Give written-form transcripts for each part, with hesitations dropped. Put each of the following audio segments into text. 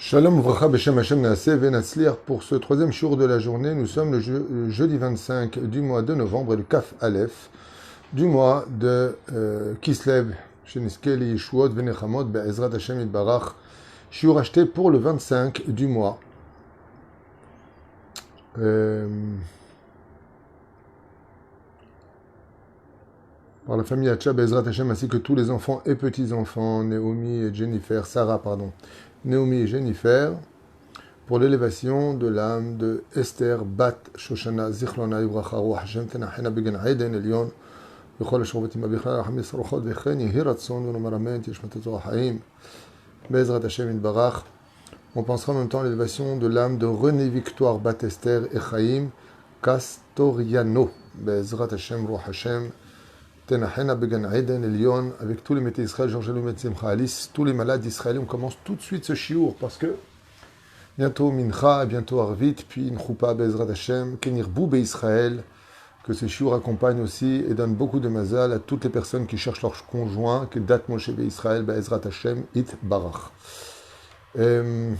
Shalom Uvracha Beshem Hashem Naaseh Venatzliach. Pour ce troisième jour de la journée, nous sommes le jeudi 25 du mois de novembre et le Kaf Aleph du mois de Kislev Sheniskeli Yeshuot Venechamot Be'ezrat Hashem Itbarach. Shiur acheté pour le 25 du mois. Par la famille Hatcha Be'ezrat Hashem ainsi que tous les enfants et petits-enfants, Naomi et Jennifer, Naomi et Jennifer, pour l'élévation de l'âme de Esther Bat Shoshana Zichlona Yivracha Ruach Hashem Tenachena Began Eden Elion Bechol Shrovatim Abichlal Hamis Rochot Vechen Yehi Ratzon Venomar Amen Yeshmatet Zohar Haim Be'ezrat Hashem Itbarach. On pensera en même temps à l'élévation de l'âme de René Victoire Bat Esther Echaim Castoriano Be'ezrat Hashem Ruach Hashem Tenachena Began Eden Elion, avec tous les métiers d'Israël, Georges Eloumet Simcha Alice, tous les malades d'Israël. On commence tout de suite ce shiur parce que bientôt Mincha, bientôt Arvit, puis une Choupa Be'ezrat Hashem, Kenirbu Be'Israël, que ce shiur accompagne aussi et donne beaucoup de mazal à toutes les personnes qui cherchent leur conjoint, que Dat Moshe Be'Israël, Be'ezrat Hashem, It Barach. Un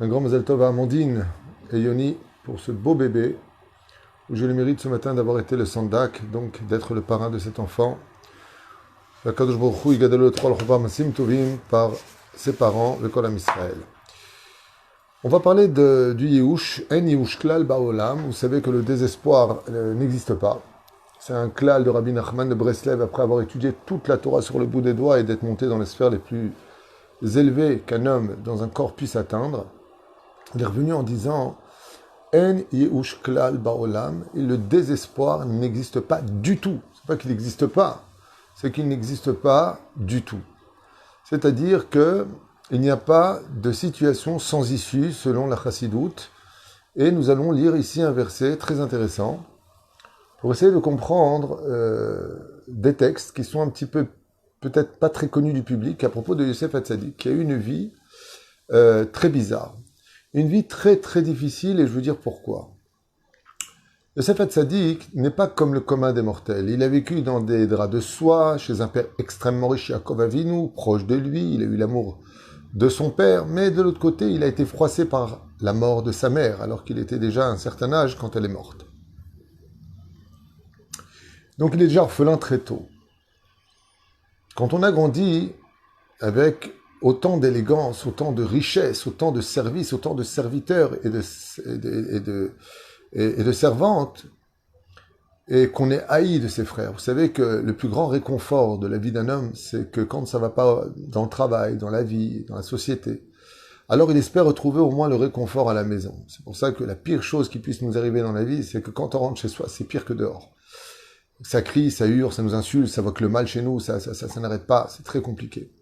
grand mazal tov à Amandine et Yoni pour ce beau bébé, où je le mérite ce matin d'avoir été le sandak, donc d'être le parrain de cet enfant. Kadosh Baruch Hu yigadelu et Chol Chova Masim Tovim par ses parents, le Kol Am Israël. On va parler du Yehush, En Yehush Klal Ba'olam. Vous savez que le désespoir n'existe pas. C'est un klal de Rabbi Nachman de Breslev, après avoir étudié toute la Torah sur le bout des doigts et d'être monté dans les sphères les plus élevées qu'un homme dans un corps puisse atteindre. Il est revenu en disant En Yehush Klal Ba'olam, et le désespoir n'existe pas du tout. C'est pas qu'il n'existe pas, c'est qu'il n'existe pas du tout. C'est-à-dire que il n'y a pas de situation sans issue selon la Chassidoute. Et nous allons lire ici un verset très intéressant pour essayer de comprendre des textes qui sont un petit peu, peut-être pas très connus du public, à propos de Yosef Hatzadik, qui a eu une vie très bizarre. Une vie très très difficile, et je veux dire pourquoi. Yosef Hatzadik n'est pas comme le commun des mortels. Il a vécu dans des draps de soie, chez un père extrêmement riche, Yaakov Avinu, proche de lui. Il a eu l'amour de son père, mais de l'autre côté, il a été froissé par la mort de sa mère, alors qu'il était déjà à un certain âge quand elle est morte. Donc il est déjà orphelin très tôt. Quand on a grandi avec autant d'élégance, autant de richesse, autant de services, autant de serviteurs et de servantes, et qu'on est haï de ses frères. Vous savez que le plus grand réconfort de la vie d'un homme, c'est que quand ça ne va pas dans le travail, dans la vie, dans la société, alors il espère retrouver au moins le réconfort à la maison. C'est pour ça que la pire chose qui puisse nous arriver dans la vie, c'est que quand on rentre chez soi, c'est pire que dehors. Ça crie, ça hurle, ça nous insulte, ça voit que le mal chez nous, ça n'arrête pas, c'est très compliqué.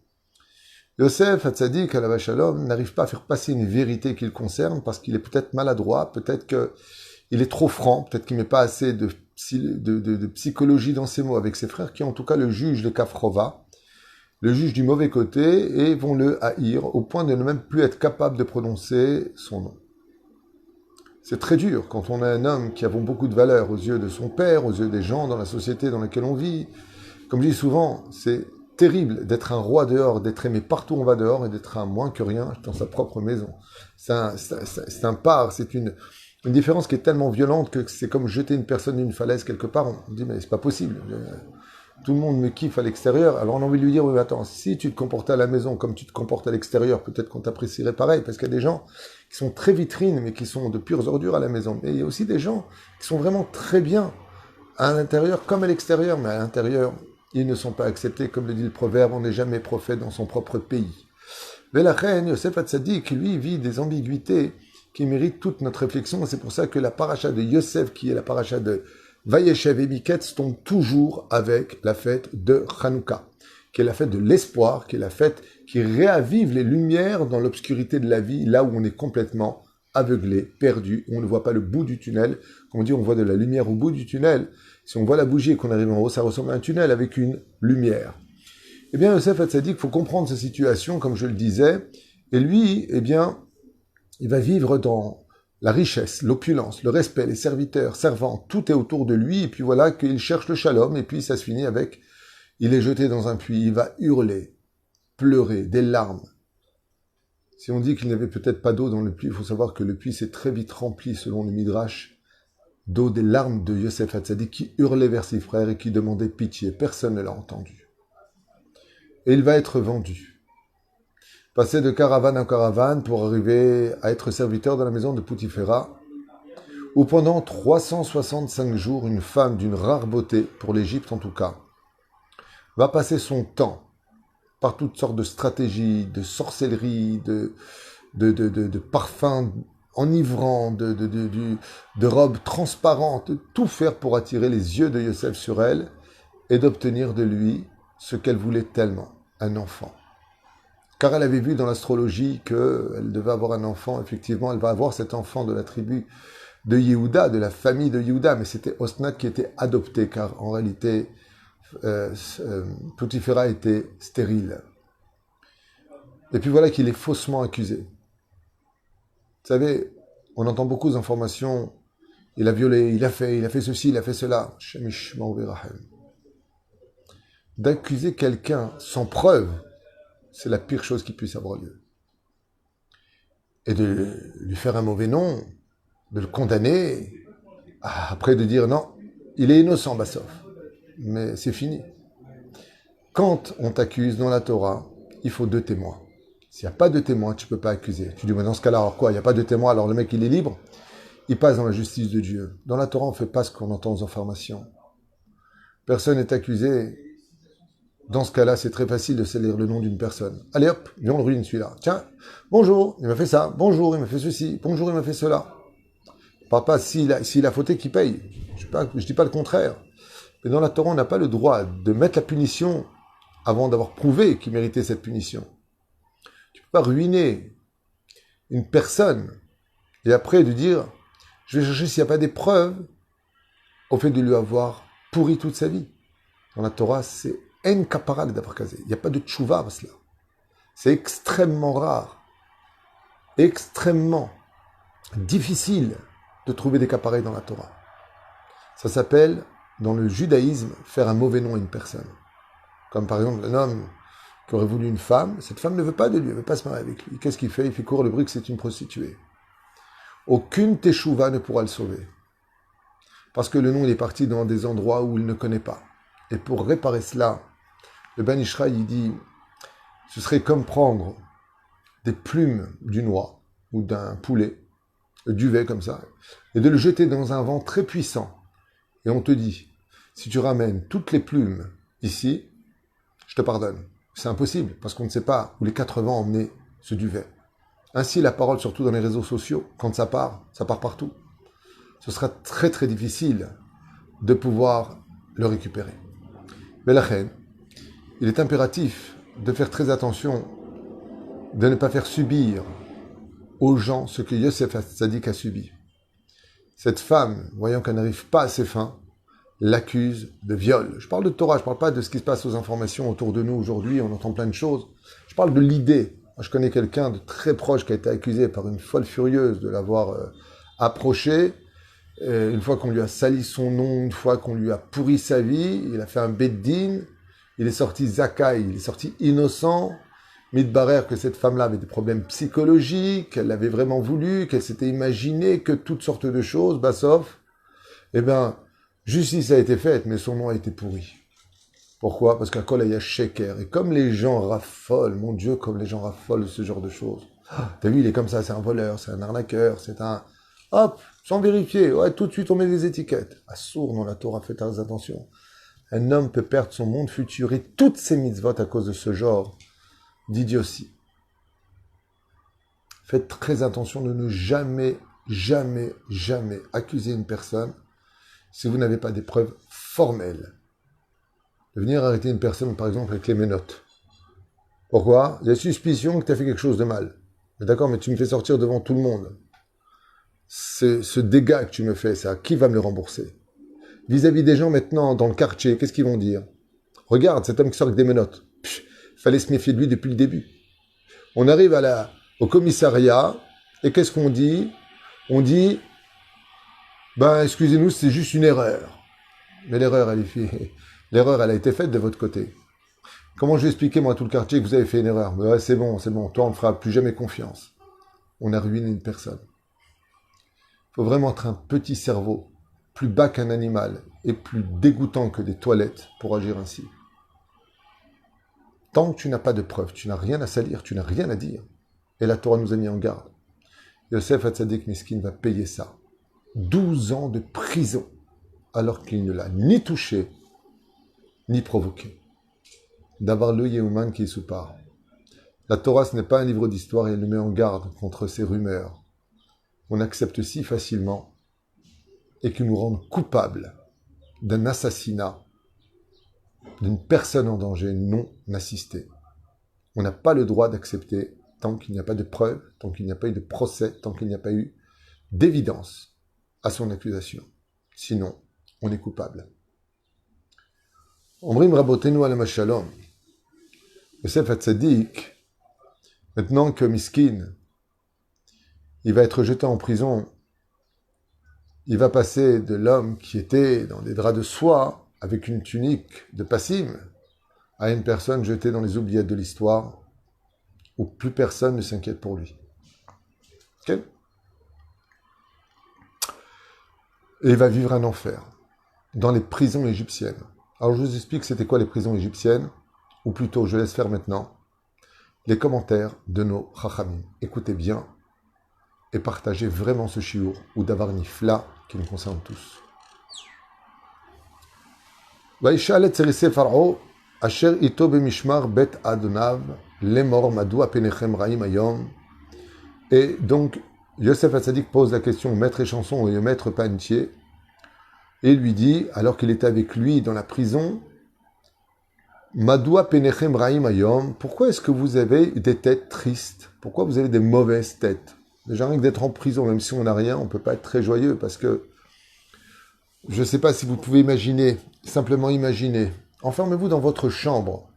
Yosef Hatzadik, à la Shalom, n'arrive pas à faire passer une vérité qui le concerne parce qu'il est peut-être maladroit, peut-être qu'il est trop franc, peut-être qu'il met pas assez de psychologie dans ses mots avec ses frères qui en tout cas le jugent de Kafrova, le jugent du mauvais côté et vont le haïr au point de ne même plus être capable de prononcer son nom. C'est très dur quand on est un homme qui a beaucoup de valeur aux yeux de son père, aux yeux des gens dans la société dans laquelle on vit. Comme je dis souvent, c'est terrible d'être un roi dehors, d'être aimé partout où on va dehors et d'être un moins que rien dans sa propre maison. C'est une différence qui est tellement violente que c'est comme jeter une personne d'une falaise quelque part. On dit mais c'est pas possible. Tout le monde me kiffe à l'extérieur. Alors on a envie de lui dire oui mais attends, si tu te comportais à la maison comme tu te comportes à l'extérieur, peut-être qu'on t'apprécierait pareil, parce qu'il y a des gens qui sont très vitrines mais qui sont de pures ordures à la maison. Mais il y a aussi des gens qui sont vraiment très bien à l'intérieur comme à l'extérieur, mais à l'intérieur ils ne sont pas acceptés, comme le dit le proverbe, on n'est jamais prophète dans son propre pays. Mais la reine, Yosef Hatzadik, lui, vit des ambiguïtés qui méritent toute notre réflexion. C'est pour ça que la paracha de Yosef, qui est la paracha de Vayeshev et Miketz, tombe toujours avec la fête de Hanouka, qui est la fête de l'espoir, qui est la fête qui réavive les lumières dans l'obscurité de la vie, là où on est complètement aveuglé, perdu, où on ne voit pas le bout du tunnel. Comme on dit, on voit de la lumière au bout du tunnel. Si on voit la bougie et qu'on arrive en haut, ça ressemble à un tunnel avec une lumière. Eh bien, Yosef Hatzadik, il faut comprendre sa situation, comme je le disais, et lui, eh bien, il va vivre dans la richesse, l'opulence, le respect, les serviteurs, servantes, tout est autour de lui, et puis voilà qu'il cherche le shalom, et puis ça se finit avec Il est jeté dans un puits, il va hurler, pleurer, des larmes. Si on dit qu'il n'y avait peut-être pas d'eau dans le puits, il faut savoir que le puits s'est très vite rempli, selon le Midrash, d'eau des larmes de Yosef Hatzadik qui hurlait vers ses frères et qui demandait pitié. Personne ne l'a entendu. Et il va être vendu. Passer de caravane en caravane pour arriver à être serviteur dans la maison de Poutifera, où pendant 365 jours, une femme d'une rare beauté, pour l'Égypte en tout cas, va passer son temps par toutes sortes de stratégies, de sorcellerie, de parfums enivrants, de robes transparentes, tout faire pour attirer les yeux de Yosef sur elle et d'obtenir de lui ce qu'elle voulait tellement, un enfant. Car elle avait vu dans l'astrologie qu'elle devait avoir un enfant. Effectivement, elle va avoir cet enfant de la tribu de Yehuda, de la famille de Yehuda, mais c'était Osnat qui était adopté, car en réalité, Poutifera était stérile. Et puis voilà qu'il est faussement accusé. Vous savez, on entend beaucoup d'informations. Il a violé, il a fait ceci, il a fait cela. D'accuser quelqu'un sans preuve, c'est la pire chose qui puisse avoir lieu. Et de lui faire un mauvais nom, de le condamner, après de dire non, il est innocent, Bassof. Mais c'est fini. Quand on t'accuse dans la Torah, il faut 2 témoins. S'il n'y a pas de témoins, tu ne peux pas accuser. Tu dis, mais dans ce cas-là, alors quoi? Il n'y a pas de témoins, alors le mec, il est libre. Il passe dans la justice de Dieu. Dans la Torah, on ne fait pas ce qu'on entend aux informations. Personne n'est accusé. Dans ce cas-là, c'est très facile de salir le nom d'une personne. Allez hop, viens, on le ruine celui-là. Tiens, bonjour, il m'a fait ça. Bonjour, il m'a fait ceci. Bonjour, il m'a fait cela. Papa, s'il a fauté, qu'il paye. Je ne dis pas le contraire. Mais dans la Torah, on n'a pas le droit de mettre la punition avant d'avoir prouvé qu'il méritait cette punition. Tu ne peux pas ruiner une personne et après de dire, je vais chercher s'il n'y a pas des preuves au fait de lui avoir pourri toute sa vie. Dans la Torah, c'est en kaparak d'avoir casé. Il n'y a pas de tchouva à cela. C'est extrêmement rare, extrêmement difficile de trouver des cas pareils dans la Torah. Ça s'appelle, dans le judaïsme, faire un mauvais nom à une personne. Comme par exemple un homme qui aurait voulu une femme, cette femme ne veut pas de lui, elle ne veut pas se marier avec lui. Qu'est-ce qu'il fait? Il fait courir le bruit que c'est une prostituée. Aucune teshuva ne pourra le sauver. Parce que le nom il est parti dans des endroits où il ne connaît pas. Et pour réparer cela, le Ben Ishraï, il dit, ce serait comme prendre des plumes d'une oie ou d'un poulet, le duvet comme ça, et de le jeter dans un vent très puissant. Et on te dit, si tu ramènes toutes les plumes ici, je te pardonne. C'est impossible, parce qu'on ne sait pas où les 4 vents emmenaient ce duvet. Ainsi, la parole, surtout dans les réseaux sociaux, quand ça part partout. Ce sera très très difficile de pouvoir le récupérer. Mais la reine, il est impératif de faire très attention, de ne pas faire subir aux gens ce que Yosef Hatzadik a subi. Cette femme, voyant qu'elle n'arrive pas à ses fins, l'accuse de viol. Je parle de Torah, je ne parle pas de ce qui se passe aux informations autour de nous aujourd'hui, on entend plein de choses. Je parle de l'idée. Moi, je connais quelqu'un de très proche qui a été accusé par une folle furieuse de l'avoir approché. Une fois qu'on lui a sali son nom, une fois qu'on lui a pourri sa vie, il a fait un beddin, il est sorti zakai, il est sorti innocent. Midbarer que cette femme-là avait des problèmes psychologiques, qu'elle l'avait vraiment voulu, qu'elle s'était imaginé que toutes sortes de choses, Bassof. Eh bien, justice a été faite, mais son nom a été pourri. Pourquoi? Parce qu'à Kol Aya Sheker. Et comme les gens raffolent, mon Dieu, comme les gens raffolent de ce genre de choses. T'as vu, il est comme ça, c'est un voleur, c'est un arnaqueur, c'est un... Hop, sans vérifier, ouais, tout de suite on met des étiquettes. Assour, non, la Torah, fait très attention. Un homme peut perdre son monde futur et toutes ses mitzvot à cause de ce genre d'idiotie. Faites très attention de ne jamais, jamais, jamais accuser une personne si vous n'avez pas des preuves formelles. De venir arrêter une personne, par exemple, avec les menottes. Pourquoi? Il y a suspicion que tu as fait quelque chose de mal. Mais d'accord, mais tu me fais sortir devant tout le monde. Ce dégât que tu me fais, ça, qui va me le rembourser? Vis-à-vis des gens maintenant dans le quartier, qu'est-ce qu'ils vont dire? Regarde, cet homme qui sort avec des menottes. Fallait se méfier de lui depuis le début. On arrive au commissariat, et qu'est-ce qu'on dit? On dit, ben excusez-nous, c'est juste une erreur. Mais l'erreur, l'erreur, elle a été faite de votre côté. Comment je vais expliquer, moi, à tout le quartier que vous avez fait une erreur? Mais ouais, c'est bon, toi, on ne fera plus jamais confiance. On a ruiné une personne. Il faut vraiment être un petit cerveau, plus bas qu'un animal et plus dégoûtant que des toilettes pour agir ainsi. Tant que tu n'as pas de preuves, tu n'as rien à salir, tu n'as rien à dire. Et la Torah nous a mis en garde. Yosef Hatzadik Miskin va payer ça. 12 ans de prison, alors qu'il ne l'a ni touché, ni provoqué. D'avoir le Yehuman qui est sous part. La Torah, ce n'est pas un livre d'histoire et elle nous met en garde contre ces rumeurs qu'on accepte si facilement et qui nous rendent coupables d'un assassinat d'une personne en danger non assistée. On n'a pas le droit d'accepter tant qu'il n'y a pas de preuves, tant qu'il n'y a pas eu de procès, tant qu'il n'y a pas eu d'évidence à son accusation. Sinon, on est coupable. Omrim Rabotenu alam shalom. Yosef Hatzadik, maintenant que Miskin, il va être jeté en prison, il va passer de l'homme qui était dans des draps de soie, avec une tunique de passim, à une personne jetée dans les oubliettes de l'histoire, où plus personne ne s'inquiète pour lui. Okay? Et il va vivre un enfer dans les prisons égyptiennes. Alors je vous explique c'était quoi les prisons égyptiennes, ou plutôt je laisse faire maintenant les commentaires de nos chachamim. Écoutez bien et partagez vraiment ce shiur ou d'avar nifla qui nous concerne tous. וישאל את צריסי פרעה אשר איתו במשמר בית אדוניו לאמור מדוע פניכם רעים היום. Et donc Yosef Hatzadik pose la question au maître Échanson et au maître Panetier et lui dit, alors qu'il était avec lui dans la prison, Madoua penechem raim ayom, pourquoi est-ce que vous avez des têtes tristes? Pourquoi vous avez des mauvaises têtes? Déjà rien que d'être en prison, même si on n'a rien, on ne peut pas être très joyeux parce que je ne sais pas si vous pouvez imaginer, simplement imaginer, enfermez-vous dans votre chambre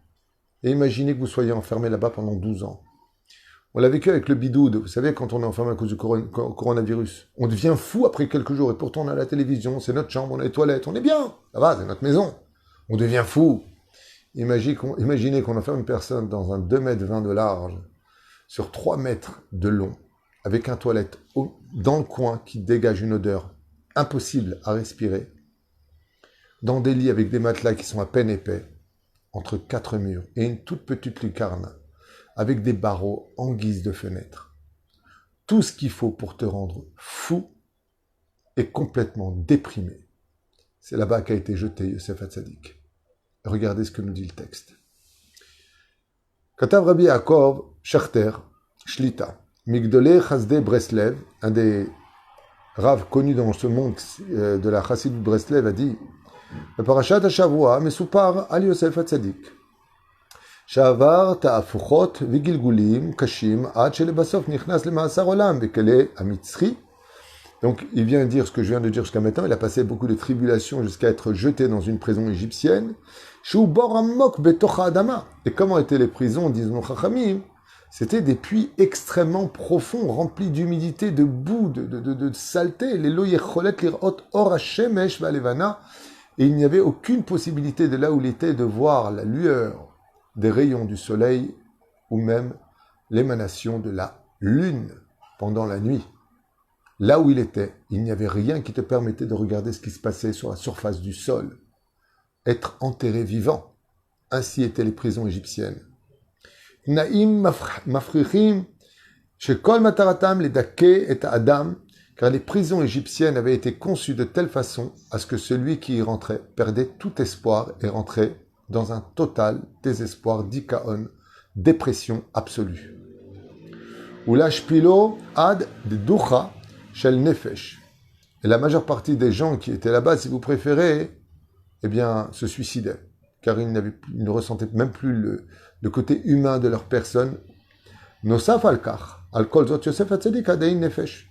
et imaginez que vous soyez enfermé là-bas pendant 12 ans. On l'a vécu avec le bidoud, vous savez, quand on est enfermé à cause du coronavirus. On devient fou après quelques jours, et pourtant on a la télévision, c'est notre chambre, on a les toilettes, on est bien, ça va, c'est notre maison. On devient fou. Imaginez qu'on enferme une personne dans un 2,20 m de large, sur 3 mètres de long, avec un toilette dans le coin qui dégage une odeur impossible à respirer, dans des lits avec des matelas qui sont à peine épais, entre 4 murs, et une toute petite lucarne, avec des barreaux en guise de fenêtre. Tout ce qu'il faut pour te rendre fou et complètement déprimé. C'est là-bas qu'a été jeté Yosef Hatzadik. Regardez ce que nous dit le texte. Katav Rabbi Yaakov Schachter Shlita, Migdolé Chasdei Breslev, un des raves connus dans ce monde de la Chassidut de Breslev, a dit Parashat HaShavua mesupar al Yosef Hatzadik. שעבר תהפוכות וגלגולים קשים עד שלבסוף נכנס למאסר עולם בכלא המצרי. Donc il vient dire ce que je viens de dire jusqu'à maintenant, il a passé beaucoup de tribulations jusqu'à être jeté dans une prison égyptienne. שהוא בור עמוק בתוך האדמה. Et comment étaient les prisons, disent nos chachamim? C'était des puits extrêmement profonds, remplis d'humidité, de boue, de saleté. Les lo yecholet lirot or hashemesh valevana. Et il n'y avait aucune possibilité de là où il était de voir la lueur des rayons du soleil ou même l'émanation de la lune pendant la nuit. Là où il était, il n'y avait rien qui te permettait de regarder ce qui se passait sur la surface du sol. Être enterré vivant. Ainsi étaient les prisons égyptiennes. Naïm mafrichim, shekol mataratam ledake et adam, car les prisons égyptiennes avaient été conçues de telle façon à ce que celui qui y rentrait perdait tout espoir et rentrait dans un total désespoir, dikaon, dépression absolue. Ulashpilo ad de ducha shel nefesh. Et la majeure partie des gens qui étaient là-bas, si vous préférez, eh bien, se suicidaient, car ils ne ressentaient même plus le côté humain de leur personne. Nosaf al-kach, al-kol zot Yosef Hatzadik adein nefesh.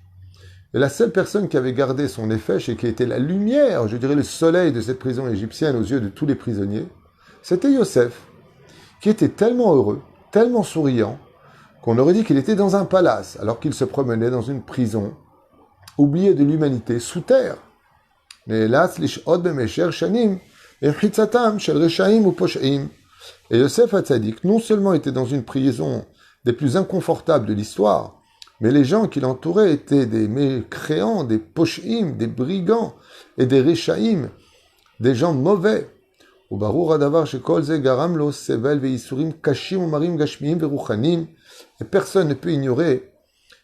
Et la seule personne qui avait gardé son nefesh et qui était la lumière, je dirais le soleil de cette prison égyptienne aux yeux de tous les prisonniers, c'était Yosef, qui était tellement heureux, tellement souriant, qu'on aurait dit qu'il était dans un palace, alors qu'il se promenait dans une prison, oublié de l'humanité, sous terre. נאלץ לשהות במשך שנים במחיצתם של רשעים ופושעים. Et Yosef Hatzadik non seulement était dans une prison des plus inconfortables de l'histoire, mais les gens qui l'entouraient étaient des mécréants, des posh'im, des brigands et des réchaïm, des gens mauvais. וברור הדבר שכל זה גרם לו סבל וייסורים קשים ומרים גשמיים ורוחניים, et personne ne peut ignorer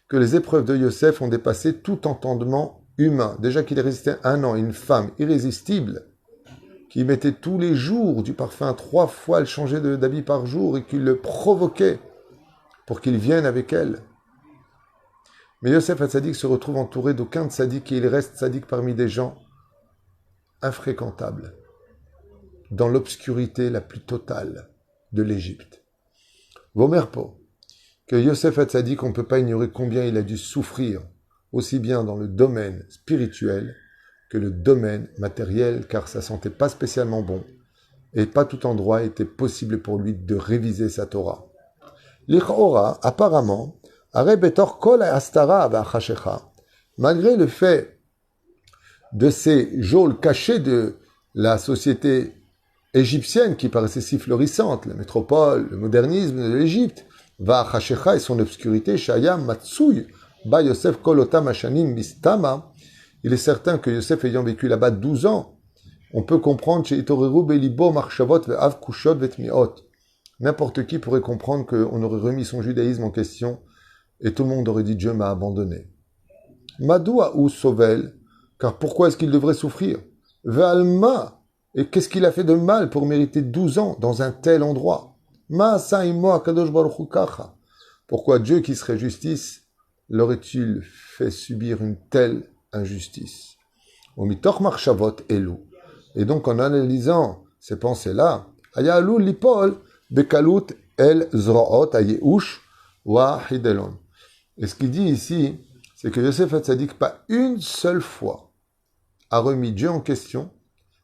que les épreuves de Yosef ont dépassé tout entendement humain. Déjà qu'il est resté 1 an, une femme irrésistible, qui mettait tous les jours du parfum 3 fois, elle changeait d'habit par jour, et qui le provoquait pour qu'il vienne avec elle. Mais Yosef Hatzadik se retrouve entouré d'aucun tzaddik, et il reste tzaddik parmi des gens infréquentables, dans l'obscurité la plus totale de l'Égypte. Vomerpo, que Yosef Hatzadik, on ne peut pas ignorer combien il a dû souffrir, aussi bien dans le domaine spirituel que le domaine matériel, car ça sentait pas spécialement bon, et pas tout endroit était possible pour lui de réviser sa Torah. L'Ichora, apparemment, Betor Kol Astara V'Achashecha, malgré le fait de ces geôles cachées de la société égyptienne qui paraissait si florissante, la métropole, le modernisme de l'Égypte, V'Achashecha et son obscurité, Shaya Matsui, Ba Yosef Kol Otam Ashanim Mistama, il est certain que Yosef ayant vécu là-bas 12 ans, on peut comprendre chez Itoreru Belibo Marchavot Ve'av Kushot Vetmiot. N'importe qui pourrait comprendre qu'on aurait remis son judaïsme en question et tout le monde aurait dit Dieu m'a abandonné. Madoua ou Sovel, car pourquoi est-ce qu'il devrait souffrir? Ve'alma, et qu'est-ce qu'il a fait de mal pour mériter 12 ans dans un tel endroit? Ma Saimo Akadosh Baruch Hu Kacha. Pourquoi Dieu qui serait justice l'aurait-il fait subir une telle injustice? Omitoch Marchavot Elu. Et donc en analysant ces pensées-là, Aya Alou Lipol Bekalut El Zroot Ayeush Wa Hidelon. Et ce qu'il dit ici, c'est que Yosef Hatzadik, pas une seule fois, a remis Dieu en question,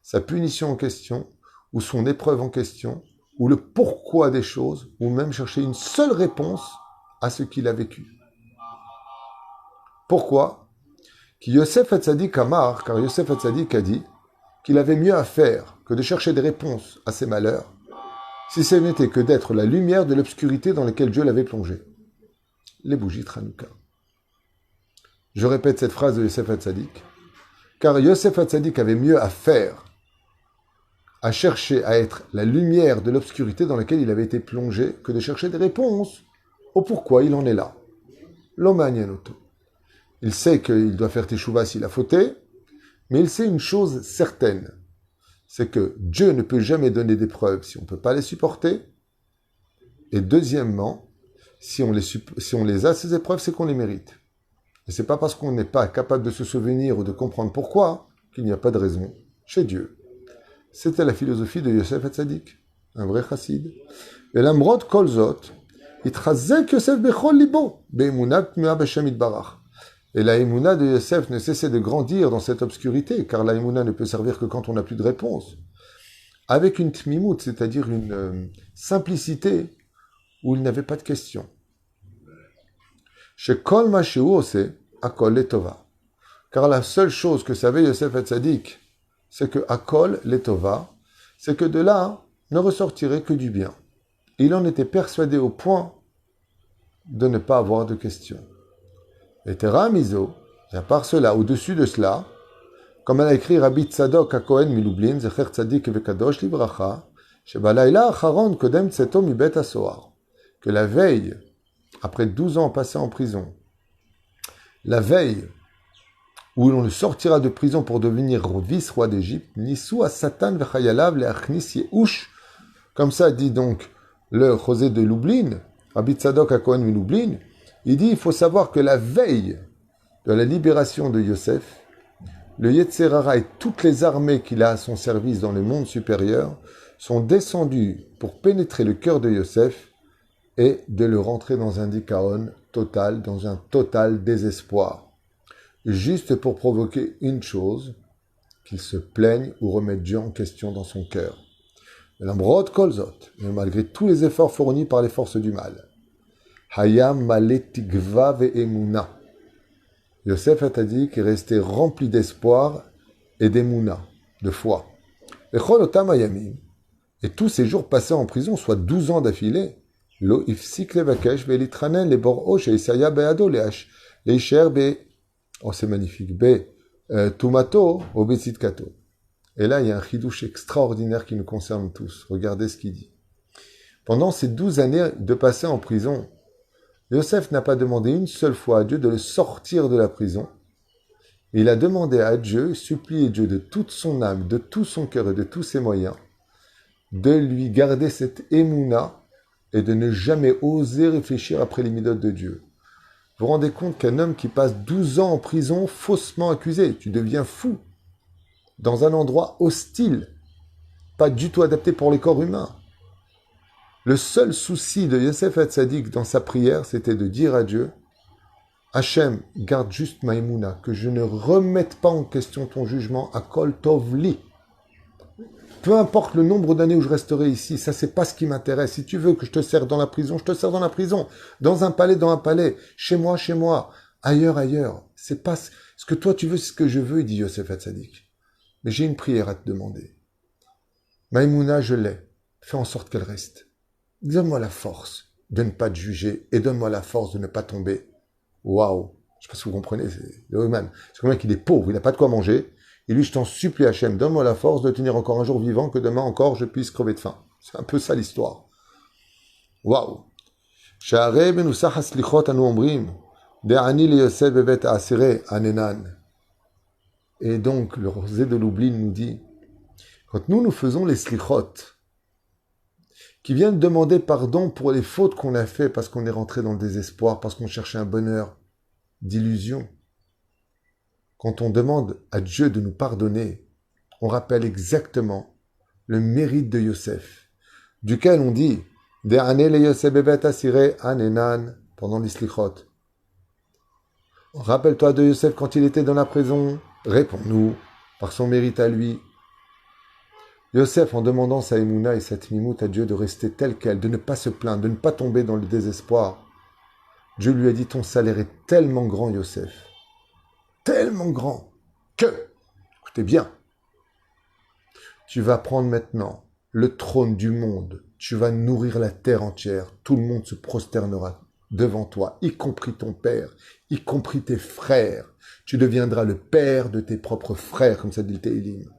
sa punition en question, ou son épreuve en question, ou le pourquoi des choses, ou même cherché une seule réponse à ce qu'il a vécu. Pourquoi? Yosef Hatzadik Amar, car Yosef Hatzadik a dit qu'il avait mieux à faire que de chercher des réponses à ses malheurs, si ce n'était que d'être la lumière de l'obscurité dans laquelle Dieu l'avait plongé. Les bougies Tranouka. Je répète cette phrase de Yosef Hatzadik, car Yosef Hatzadik avait mieux à faire, à chercher à être la lumière de l'obscurité dans laquelle il avait été plongé, que de chercher des réponses au pourquoi il en est là. L'Omanianoto. Il sait qu'il doit faire teshuva s'il a fauté, mais il sait une chose certaine, c'est que Dieu ne peut jamais donner des preuves si on ne peut pas les supporter, et deuxièmement, si on les a, ces épreuves, c'est qu'on les mérite. Et c'est pas parce qu'on n'est pas capable de se souvenir ou de comprendre pourquoi qu'il n'y a pas de raison chez Dieu. C'était la philosophie de Yosef Hatzadik, un vrai chassid. Et l'amrot kolzot, itchazek Yosef bechol libo, be'emunat mea b'Hashem itbarach. Et la émouna de Yosef ne cessait de grandir dans cette obscurité, car la émouna ne peut servir que quand on n'a plus de réponse. Avec une tmimout, c'est-à-dire une simplicité où il n'avait pas de questions. Chez Kol Mashéu Ose, Akol Letova. Car la seule chose que savait Yosef Hatzadik, c'est que Akol Letova, c'est que de là ne ressortirait que du bien. Il en était persuadé au point de ne pas avoir de questions. Et Tera Mizo, et à part cela, au-dessus de cela, comme elle a écrit Rabbi Tzadok HaKohen Milublin, Zecher Tzadik Vekadosh Libracha, Shebalayla Acharon Kodem Tzeto Mibet HaSoar, que la veille, après 12 ans passés en prison, la veille où l'on le sortira de prison pour devenir vice-roi d'Égypte, Nisou à Satan Vechayalav le Achnis Yehush, comme ça dit donc le José de Lublin, Rabbi Tzadok HaKohen Milublin, il dit, il faut savoir que la veille de la libération de Yosef, le Yetzer Hara et toutes les armées qu'il a à son service dans le monde supérieur sont descendus pour pénétrer le cœur de Yosef et de le rentrer dans un dikaon total, dans un total désespoir. Juste pour provoquer une chose, qu'il se plaigne ou remette Dieu en question dans son cœur. L'ambrot kolzot, mais malgré tous les efforts fournis par les forces du mal, Hayam Maletikva ve'emuna. Yosef Hatzadik est resté rempli d'espoir et d'Emouna, de foi. Et Chol Otam Hayamim, et tous ces jours passés en prison, soit 12 ans d'affilée, Lo ifsik levakesh ve'litranen le bor'o she'isaya be'ado le'isher be, oh c'est magnifique, be tumato o betzitkato. Et là, il y a un chidouche extraordinaire qui nous concerne tous. Regardez ce qu'il dit. Pendant ces 12 années de passer en prison, Yosef n'a pas demandé une seule fois à Dieu de le sortir de la prison. Il a demandé à Dieu, supplié Dieu de toute son âme, de tout son cœur et de tous ses moyens, de lui garder cette émouna et de ne jamais oser réfléchir après les midotes de Dieu. Vous vous rendez compte qu'un homme qui passe 12 ans en prison, faussement accusé, tu deviens fou, dans un endroit hostile, pas du tout adapté pour les corps humains. Le seul souci de Yosef Hatzadik dans sa prière, c'était de dire à Dieu, Hachem, garde juste ma émouna, que je ne remette pas en question ton jugement à Kol Tov Li. Peu importe le nombre d'années où je resterai ici, ça c'est pas ce qui m'intéresse. Si tu veux que je te sers dans la prison, je te sers dans la prison. Dans un palais, chez moi, ailleurs. C'est pas ce que toi tu veux, c'est ce que je veux, dit Yosef Hatzadik. Mais j'ai une prière à te demander. Maïmouna, je l'ai. Fais en sorte qu'elle reste. Donne-moi la force de ne pas te juger et donne-moi la force de ne pas tomber. Waouh! Je sais pas si vous comprenez, c'est le Oman. C'est comme un qu'il est pauvre, il n'a pas de quoi manger. Et lui, je t'en supplie, Hachem, donne-moi la force de tenir encore un jour vivant, que demain encore je puisse crever de faim. C'est un peu ça l'histoire. Waouh! Sha'arei benusach haslichot anu omrim, de'ani le Yosef bevet asere anenan. Et donc, le rosé de Lublin nous dit, quand nous faisons les slichot, qui viennent demander pardon pour les fautes qu'on a fait parce qu'on est rentré dans le désespoir, parce qu'on cherchait un bonheur d'illusion. Quand on demande à Dieu de nous pardonner, on rappelle exactement le mérite de Yosef, duquel on dit « De'ane le Yosef bebet asire anenan » pendant les slichot. Rappelle-toi de Yosef quand il était dans la prison, réponds-nous par son mérite à lui. Yosef, en demandant sa émouna et sa tmimout à Dieu de rester tel quel, de ne pas se plaindre, de ne pas tomber dans le désespoir, Dieu lui a dit, ton salaire est tellement grand, Yosef, tellement grand, que, écoutez bien, tu vas prendre maintenant le trône du monde, tu vas nourrir la terre entière, tout le monde se prosternera devant toi, y compris ton père, y compris tes frères, tu deviendras le père de tes propres frères, comme ça dit le Téhilim.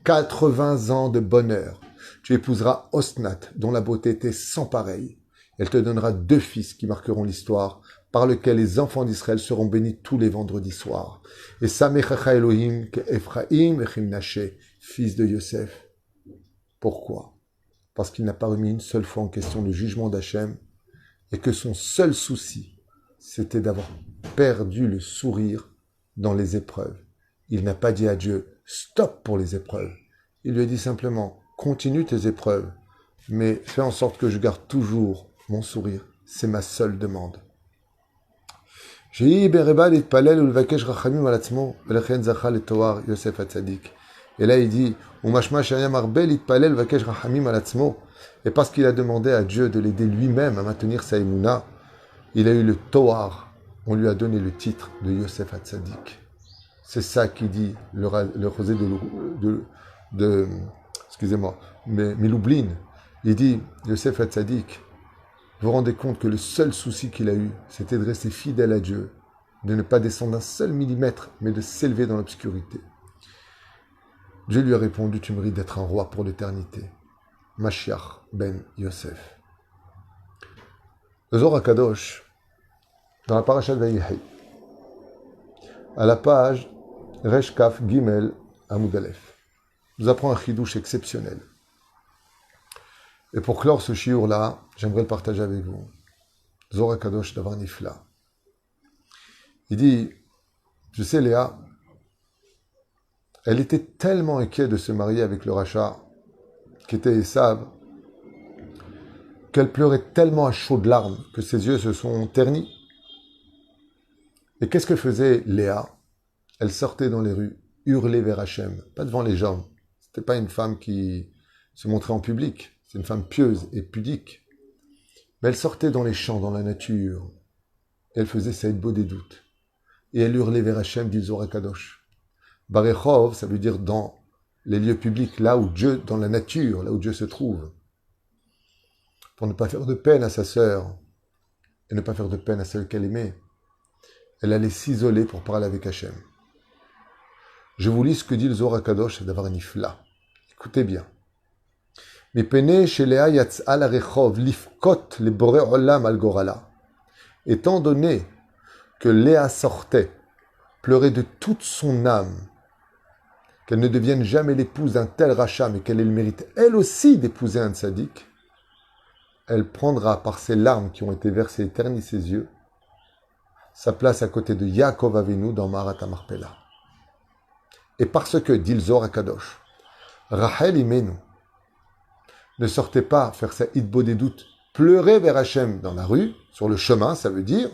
80 ans de bonheur. Tu épouseras Osnat, dont la beauté était sans pareille. Elle te donnera 2 fils qui marqueront l'histoire, par lesquels les enfants d'Israël seront bénis tous les vendredis soirs. Et Samechacha Elohim que Ephraim et Chimnaché, fils de Yosef. Pourquoi? Parce qu'il n'a pas remis une seule fois en question le jugement d'Hachem, et que son seul souci, c'était d'avoir perdu le sourire dans les épreuves. Il n'a pas dit à Dieu, stop pour les épreuves. Il lui a dit simplement, continue tes épreuves, mais fais en sorte que je garde toujours mon sourire. C'est ma seule demande. Et là il dit, et parce qu'il a demandé à Dieu de l'aider lui-même à maintenir sa émouna, il a eu le Toar. On lui a donné le titre de Yosef Hatzadik. C'est ça qui dit le rosé excusez-moi, mais Lublin. Il dit, Yosef Hatzadik, vous vous rendez compte que le seul souci qu'il a eu, c'était de rester fidèle à Dieu, de ne pas descendre d'un seul millimètre, mais de s'élever dans l'obscurité. Dieu lui a répondu, tu mérites d'être un roi pour l'éternité. Mashiach ben Yosef. Le Zohar HaKadosh, dans la paracha de Vayehi, à la page Resh Kaf Gimel Amud Aleph, nous apprend un chidouche exceptionnel. Et pour clore ce shiur-là, j'aimerais le partager avec vous. Zohar HaKadosh Davar Nifla. Il dit, je sais Léa, elle était tellement inquiète de se marier avec le rachat, qui était Esav, qu'elle pleurait tellement à chaudes larmes que ses yeux se sont ternis. Et qu'est-ce que faisait Léa? Elle sortait dans les rues, hurlait vers Hachem, pas devant les gens. C'était pas une femme qui se montrait en public, c'est une femme pieuse et pudique. Mais elle sortait dans les champs, dans la nature. Elle faisait Saïd Beau des doutes. Et elle hurlait vers Hachem, dit Zohar HaKadosh. Barechov, ça veut dire dans les lieux publics, là où Dieu, dans la nature, là où Dieu se trouve. Pour ne pas faire de peine à sa sœur et ne pas faire de peine à celle qu'elle aimait. Elle allait s'isoler pour parler avec Hachem. Je vous lis ce que dit le Zohar HaKadosh d'avoir Nifla. Écoutez bien. Étant donné que Léa sortait, pleurait de toute son âme, qu'elle ne devienne jamais l'épouse d'un tel rachat, mais qu'elle ait le mérite, elle aussi, d'épouser un tzaddik, elle prendra par ses larmes qui ont été versées et ternies ses yeux, sa place à côté de Yaakov Avinu dans Marat HaMarpela. Et parce que, dit le Zohar HaKadosh, Rachel Imenu ne sortait pas faire sa hitbo des doutes, pleurer vers Hachem dans la rue, sur le chemin, ça veut dire,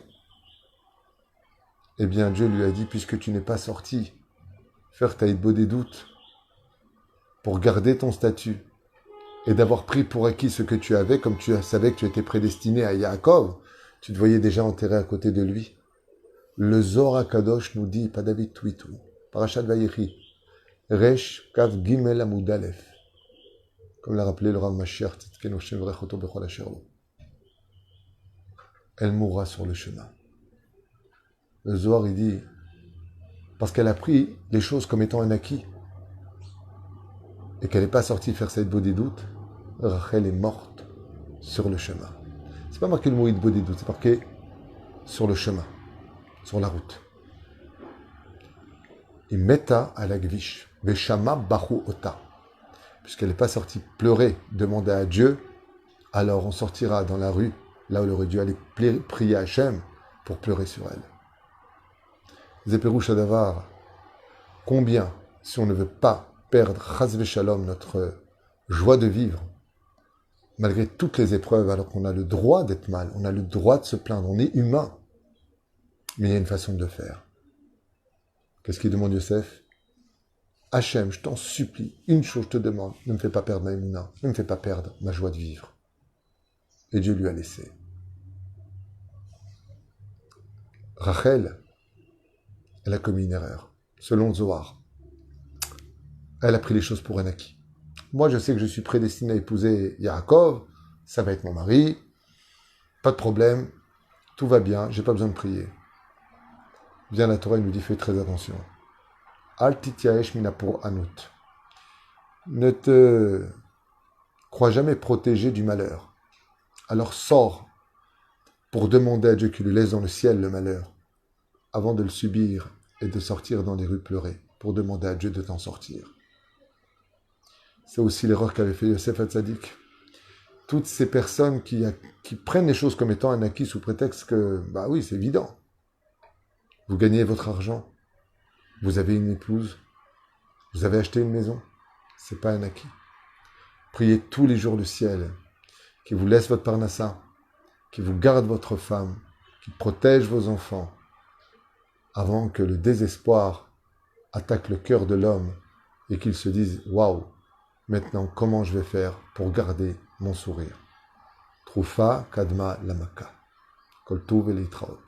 eh bien Dieu lui a dit, puisque tu n'es pas sorti faire ta hitbo des doutes pour garder ton statut et d'avoir pris pour acquis ce que tu avais, comme tu savais que tu étais prédestiné à Yaakov, tu te voyais déjà enterré à côté de lui. Le Zohar HaKadosh nous dit, pas David Twitou, Parashat Vayechi, Resh Kav Gimel Amud Aleph, comme l'a rappelé le Rav Mashiach, elle mourra sur le chemin. Le Zohar, il dit, parce qu'elle a pris les choses comme étant un acquis, et qu'elle n'est pas sortie faire cette des doutes, Rachel est morte sur le chemin. C'est pas marqué le mot des doutes, c'est marqué sur le chemin, sur la route. Il metta à la gvish, Veshama Bahu Ota. Puisqu'elle n'est pas sortie pleurer, demander à Dieu, alors on sortira dans la rue, là où elle aurait dû aller prier à Hachem, pour pleurer sur elle. Zeperouch Adavar, combien, si on ne veut pas perdre Chas Veshalom, notre joie de vivre, malgré toutes les épreuves, alors qu'on a le droit d'être mal, on a le droit de se plaindre, on est humain, mais il y a une façon de le faire. Qu'est-ce qu'il demande Yosef? Hachem, je t'en supplie, une chose je te demande, ne me fais pas perdre ma émouna, ne me fais pas perdre ma joie de vivre. Et Dieu lui a laissé. Rachel, elle a commis une erreur, selon Zohar. Elle a pris les choses pour un acquis. Moi, je sais que je suis prédestiné à épouser Yaakov, ça va être mon mari, pas de problème, tout va bien, j'ai pas besoin de prier. Bien, la Torah nous dit, fais très attention. Al tityaesh minapur anut. Ne te crois jamais protégé du malheur. Alors sors pour demander à Dieu qu'il lui laisse dans le ciel le malheur, avant de le subir et de sortir dans les rues pleurer, pour demander à Dieu de t'en sortir. C'est aussi l'erreur qu'avait fait Yosef Hatzadik. Toutes ces personnes qui prennent les choses comme étant un acquis sous prétexte que, bah oui, c'est évident. Vous gagnez votre argent, vous avez une épouse, vous avez acheté une maison, c'est pas un acquis. Priez tous les jours le ciel, qui vous laisse votre parnassa, qui vous garde votre femme, qui protège vos enfants, avant que le désespoir attaque le cœur de l'homme et qu'il se dise « Waouh, maintenant comment je vais faire pour garder mon sourire ?» Troufa kadma lamaka. Kol tov et litraot.